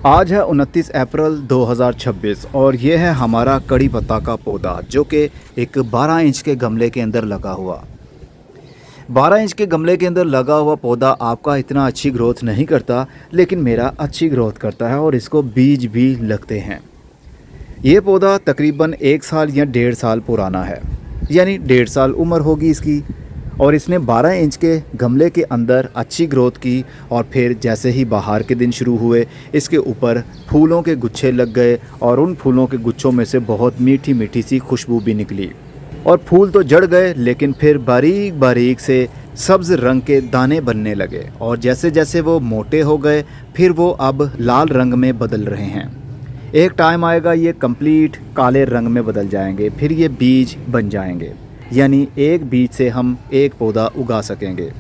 आज है 29 अप्रैल 2026 और ये है हमारा कड़ी पत्ता का पौधा जो कि एक 12 इंच के गमले के अंदर लगा हुआ। 12 इंच के गमले के अंदर लगा हुआ पौधा आपका इतना अच्छी ग्रोथ नहीं करता, लेकिन मेरा अच्छी ग्रोथ करता है और इसको बीज भी लगते हैं। ये पौधा तकरीबन 1 साल या 1.5 साल पुराना है, यानी 1.5 साल उम्र होगी इसकी। और इसने 12 इंच के गमले के अंदर अच्छी ग्रोथ की और फिर जैसे ही बाहर के दिन शुरू हुए इसके ऊपर फूलों के गुच्छे लग गए और उन फूलों के गुच्छों में से बहुत मीठी मीठी सी खुशबू भी निकली। और फूल तो जड़ गए, लेकिन फिर बारीक बारीक से सब्ज़ रंग के दाने बनने लगे और जैसे जैसे वो मोटे हो गए फिर वो अब लाल रंग में बदल रहे हैं। एक टाइम आएगा ये कंप्लीट काले रंग में बदल जाएंगे, फिर ये बीज बन जाएंगे, यानी एक बीज से हम एक पौधा उगा सकेंगे।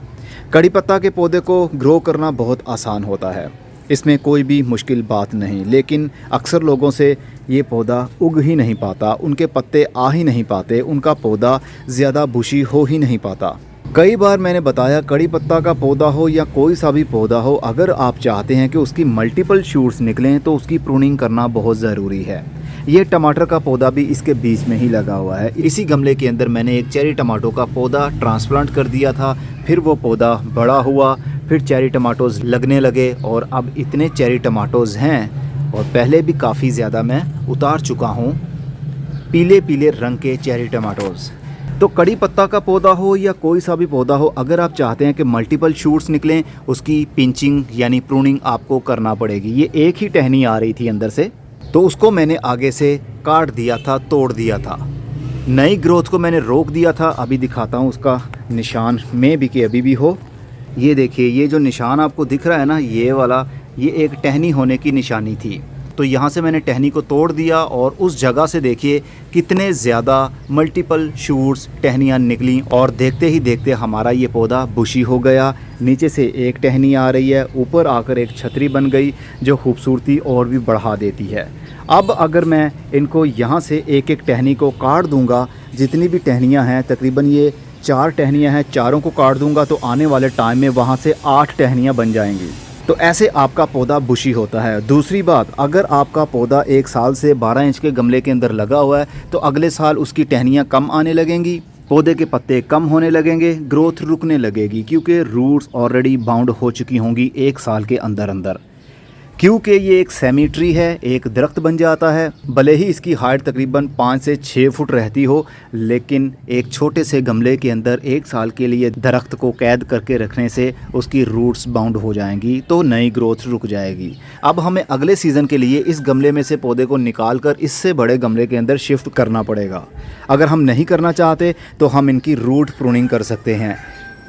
कड़ी पत्ता के पौधे को ग्रो करना बहुत आसान होता है, इसमें कोई भी मुश्किल बात नहीं, लेकिन अक्सर लोगों से ये पौधा उग ही नहीं पाता, उनके पत्ते आ ही नहीं पाते, उनका पौधा ज़्यादा बुशी हो ही नहीं पाता। कई बार मैंने बताया कड़ी पत्ता का पौधा हो या कोई सा भी पौधा हो, अगर आप चाहते हैं कि उसकी मल्टीपल शूट्स निकलें तो उसकी प्रूनिंग करना बहुत ज़रूरी है। ये टमाटर का पौधा भी इसके बीच में ही लगा हुआ है। इसी गमले के अंदर मैंने एक चेरी टमाटो का पौधा ट्रांसप्लांट कर दिया था, फिर वो पौधा बड़ा हुआ, फिर चेरी टमाटोज़ लगने लगे और अब इतने चेरी टमाटोज़ हैं और पहले भी काफ़ी ज़्यादा मैं उतार चुका हूँ पीले पीले रंग के चेरी टमाटोज़। तो कड़ी पत्ता का पौधा हो या कोई सा भी पौधा हो, अगर आप चाहते हैं कि मल्टीपल शूट्स निकलें, उसकी पिंचिंग यानी प्रूनिंग आपको करना पड़ेगी। ये एक ही टहनी आ रही थी अंदर से, तो उसको मैंने आगे से काट दिया था, तोड़ दिया था। नई ग्रोथ को मैंने रोक दिया था। अभी दिखाता हूँ उसका निशान में भी कि अभी भी हो। ये देखिए, ये जो निशान आपको दिख रहा है ना, ये वाला, ये एक टहनी होने की निशानी थी। तो यहाँ से मैंने टहनी को तोड़ दिया और उस जगह से देखिए कितने ज़्यादा मल्टीपल शूट्स टहनियाँ निकली और देखते ही देखते हमारा ये पौधा बुशी हो गया। नीचे से एक टहनी आ रही है, ऊपर आकर एक छतरी बन गई जो खूबसूरती और भी बढ़ा देती है। अब अगर मैं इनको यहाँ से एक एक टहनी को काट दूँगा, जितनी भी टहनियाँ हैं, तकरीबन ये 4 टहनियाँ हैं, चारों को काट दूँगा तो आने वाले टाइम में वहाँ से 8 टहनियाँ बन जाएंगी। तो ऐसे आपका पौधा बुशी होता है। दूसरी बात, अगर आपका पौधा 1 साल से 12 इंच के गमले के अंदर लगा हुआ है तो अगले साल उसकी टहनियाँ कम आने लगेंगी, पौधे के पत्ते कम होने लगेंगे, ग्रोथ रुकने लगेगी, क्योंकि रूट्स ऑलरेडी बाउंड हो चुकी होंगी 1 साल के अंदर अंदर। क्योंकि ये एक सेमी ट्री है, एक दरख्त बन जाता है। भले ही इसकी हाइट तकरीबन 5 से 6 फुट रहती हो, लेकिन एक छोटे से गमले के अंदर 1 साल के लिए दरख्त को कैद करके रखने से उसकी रूट्स बाउंड हो जाएंगी, तो नई ग्रोथ रुक जाएगी। अब हमें अगले सीज़न के लिए इस गमले में से पौधे को निकाल कर इससे बड़े गमले के अंदर शिफ्ट करना पड़ेगा। अगर हम नहीं करना चाहते तो हम इनकी रूट प्रूनिंग कर सकते हैं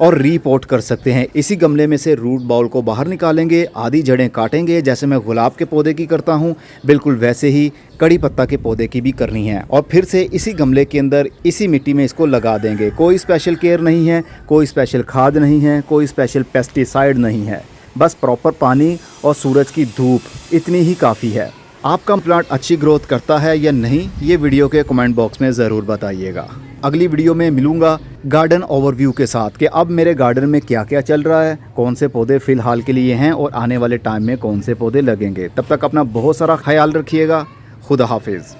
और रीपोर्ट कर सकते हैं। इसी गमले में से रूट बाउल को बाहर निकालेंगे, आधी जड़ें काटेंगे, जैसे मैं गुलाब के पौधे की करता हूँ, बिल्कुल वैसे ही कड़ी पत्ता के पौधे की भी करनी है। और फिर से इसी गमले के अंदर इसी मिट्टी में इसको लगा देंगे। कोई स्पेशल केयर नहीं है, कोई स्पेशल खाद नहीं है, कोई स्पेशल पेस्टिसाइड नहीं है, बस प्रॉपर पानी और सूरज की धूप, इतनी ही काफ़ी है। आपका प्लांट अच्छी ग्रोथ करता है या नहीं, ये वीडियो के कमेंट बॉक्स में ज़रूर बताइएगा। अगली वीडियो में मिलूंगा गार्डन ओवरव्यू के साथ कि अब मेरे गार्डन में क्या क्या चल रहा है, कौन से पौधे फ़िलहाल के लिए हैं और आने वाले टाइम में कौन से पौधे लगेंगे। तब तक अपना बहुत सारा ख्याल रखिएगा। खुदा हाफिज़।